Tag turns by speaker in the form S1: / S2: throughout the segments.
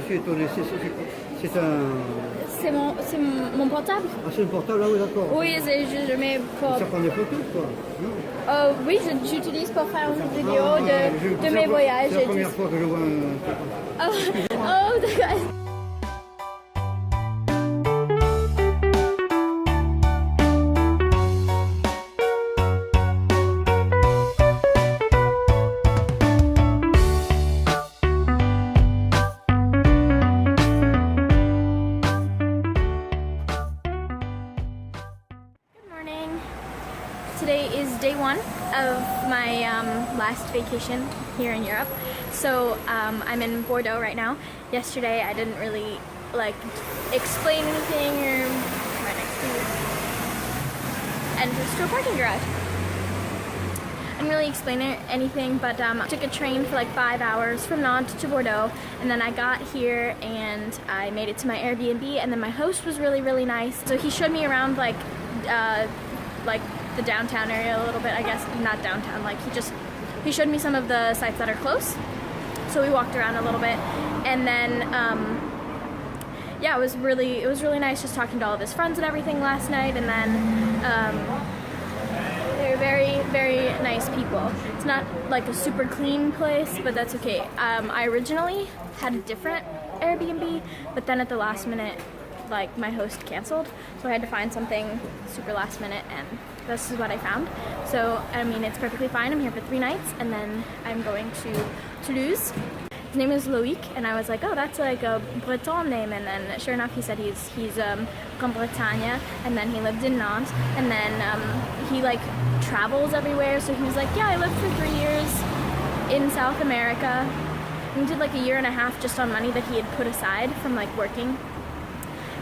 S1: suis étonné. C'est un...
S2: C'est mon portable.
S1: Ah, c'est un portable, là, oui, d'accord.
S2: Oui, je mets pour...
S1: Ça prend des photos, quoi.
S2: Oui, j'utilise pour faire une vidéo de mes voyages.
S1: C'est la première fois que je vois un...
S2: Oh, d'accord. Today is day one of my last vacation here in Europe. So I'm in Bordeaux right now. Yesterday I didn't really explain anything or right next to entrance to a parking garage. I didn't really explain anything, but I took a train for like 5 hours from Nantes to Bordeaux, and then I got here and I made it to my Airbnb, and then my host was really nice. So he showed me around like the downtown area a little bit, I guess. Not downtown, like he showed me some of the sites that are close. So we walked around a little bit, and then yeah, it was really nice just talking to all of his friends and everything last night. And then they're very nice people. It's not like a super clean place, but that's okay. I originally had a different Airbnb, but then at the last minute, like, my host canceled, so I had to find something super last minute, and this is what I found. So I mean, it's perfectly fine. I'm here for 3 nights, and then I'm going to Toulouse. His name is Loïc, and I was like, oh, that's like a Breton name, and then sure enough he said he's from Bretagne, and then he lived in Nantes, and then he like travels everywhere. So he was like, yeah, I lived for 3 years in South America. And he did like a 1.5 years just on money that he had put aside from like working,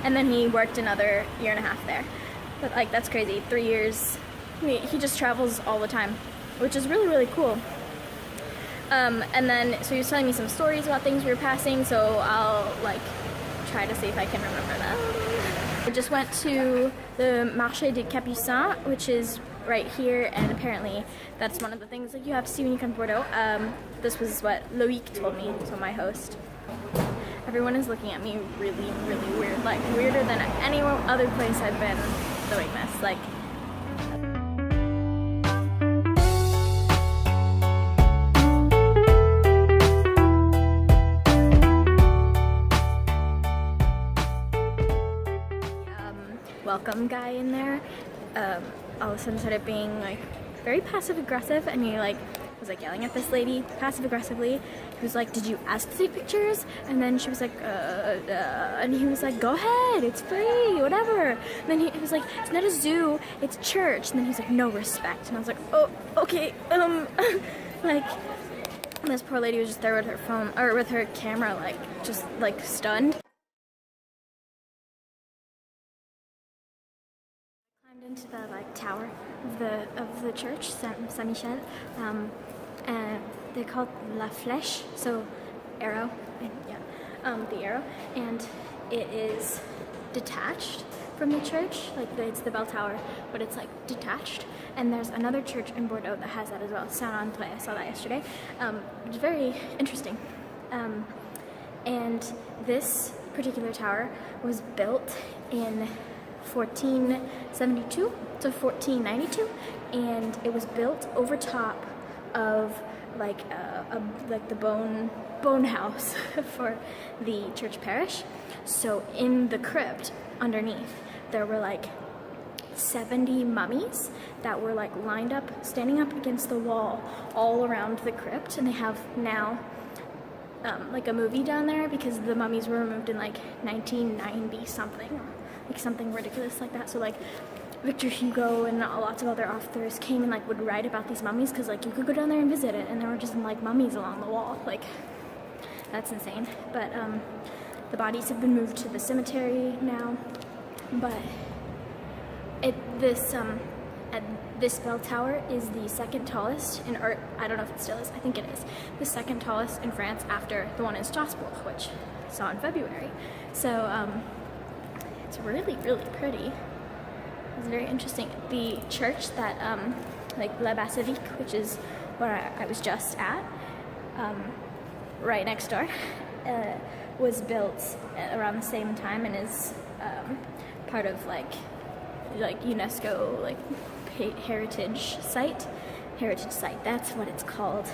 S2: and then he worked another 1.5 years there. But like, that's crazy. 3 years. He just travels all the time, which is really cool. And then so he was telling me some stories about things we were passing, so I'll like try to see if I can remember them. I just went to the Marché des Capucins, which is right here, and apparently that's one of the things that you have to see when you come to Bordeaux. This was what Loïc told me, so my host. Everyone is looking at me really weird, like weirder than any other place I've been doing this. Like, welcome guy in there all of a sudden started being like very passive aggressive, and he like was like yelling at this lady passive aggressively. He was like, did you ask to take pictures? And then she was like, and he was like, go ahead, it's free, whatever. And then he was like, it's not a zoo, it's church. And then he's like, no respect. And I was like, oh, okay. Like, this poor lady was just there with her phone, or with her camera, like just like stunned. Into the like tower of the church, Saint Michel, and they're called La Flèche, so arrow, and yeah, the arrow, and it is detached from the church, like it's the bell tower, but it's like detached. And there's another church in Bordeaux that has that as well, Saint-André. I saw that yesterday. It's very interesting. And this particular tower was built in 1472 to 1492, and it was built over top of like the bone house for the church parish. So in the crypt underneath there were like 70 mummies that were like lined up, standing up against the wall all around the crypt, and they have now like a movie down there because the mummies were removed in like 1990 something, like something ridiculous like that. So like Victor Hugo and lots of other authors came and like would write about these mummies because like you could go down there and visit it, and there were just like mummies along the wall. Like, that's insane. But the bodies have been moved to the cemetery now. But this bell tower is the second tallest in art. I don't know if it still is. I think it is the second tallest in France after the one in Strasbourg, which I saw in February. So it's really pretty. It's very interesting. The church that like La Basilique, which is where I was just at, right next door, was built around the same time and is part of like UNESCO like heritage site. That's what it's called.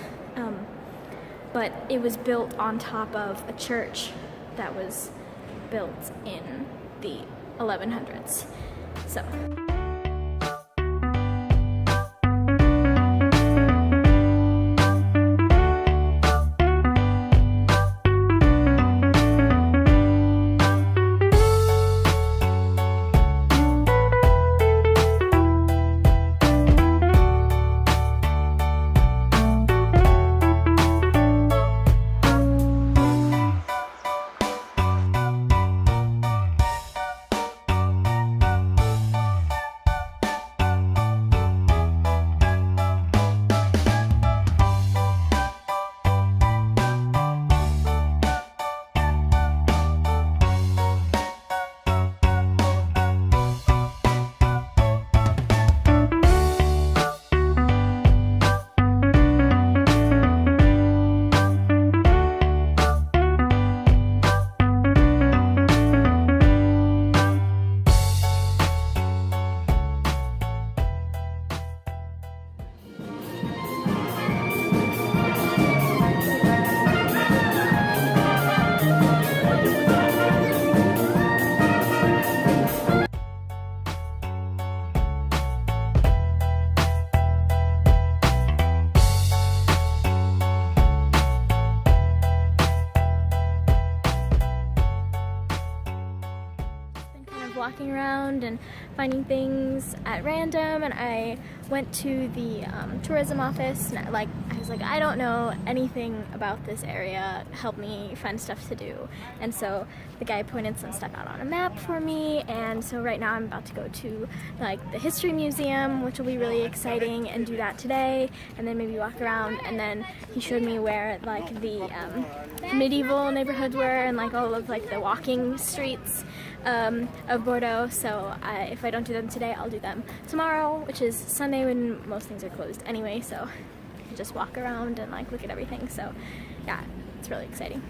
S2: But it was built on top of a church that was built in the 1100s. So. Walking around and finding things at random, and I went to the tourism office, and I was like, I don't know anything about this area, help me find stuff to do. And so the guy pointed some stuff out on a map for me, and so right now I'm about to go to like the history museum, which will be really exciting, and do that today, and then maybe walk around. And then he showed me where like the medieval neighborhoods were, and like all of like the walking streets of Bordeaux. So if I don't do them today, I'll do them tomorrow, which is Sunday when most things are closed anyway, so I can just walk around and like look at everything. So yeah, it's really exciting.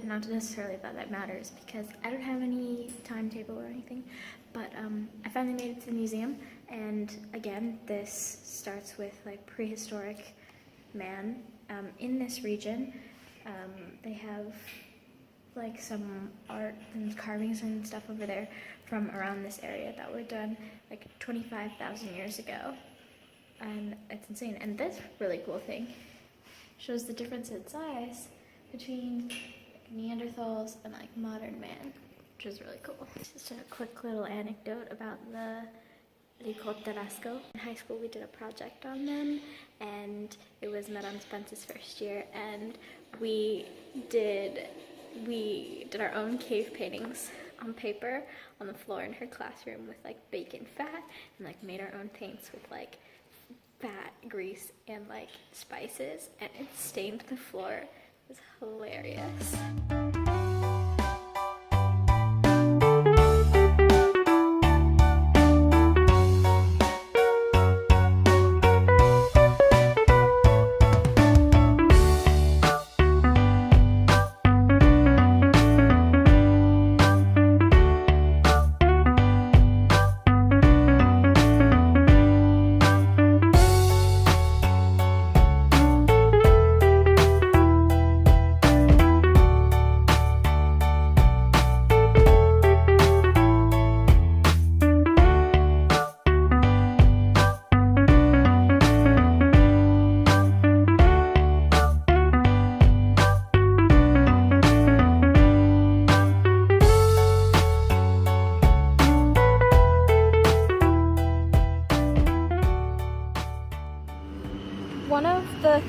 S2: Not necessarily that matters, because I don't have any timetable or anything, but I finally made it to the museum, and again, this starts with like prehistoric man in this region. They have like some art and carvings and stuff over there from around this area that were done like 25,000 years ago, and it's insane. And this really cool thing shows the difference in size between Neanderthals and like modern man, which is really cool. Just a quick little anecdote about the Côte de Lascaux. In high school we did a project on them, and it was Madame Spence's first year, and we did our own cave paintings on paper on the floor in her classroom with like bacon fat, and like made our own paints with like fat, grease, and like spices, and it stained the floor. It was hilarious.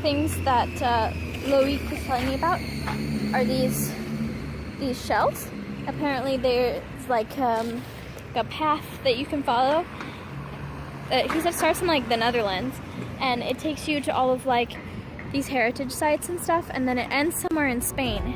S2: things that Loic was telling me about are these shells. Apparently there's like a path that you can follow. He said it starts in like the Netherlands, and it takes you to all of like these heritage sites and stuff, and then it ends somewhere in Spain.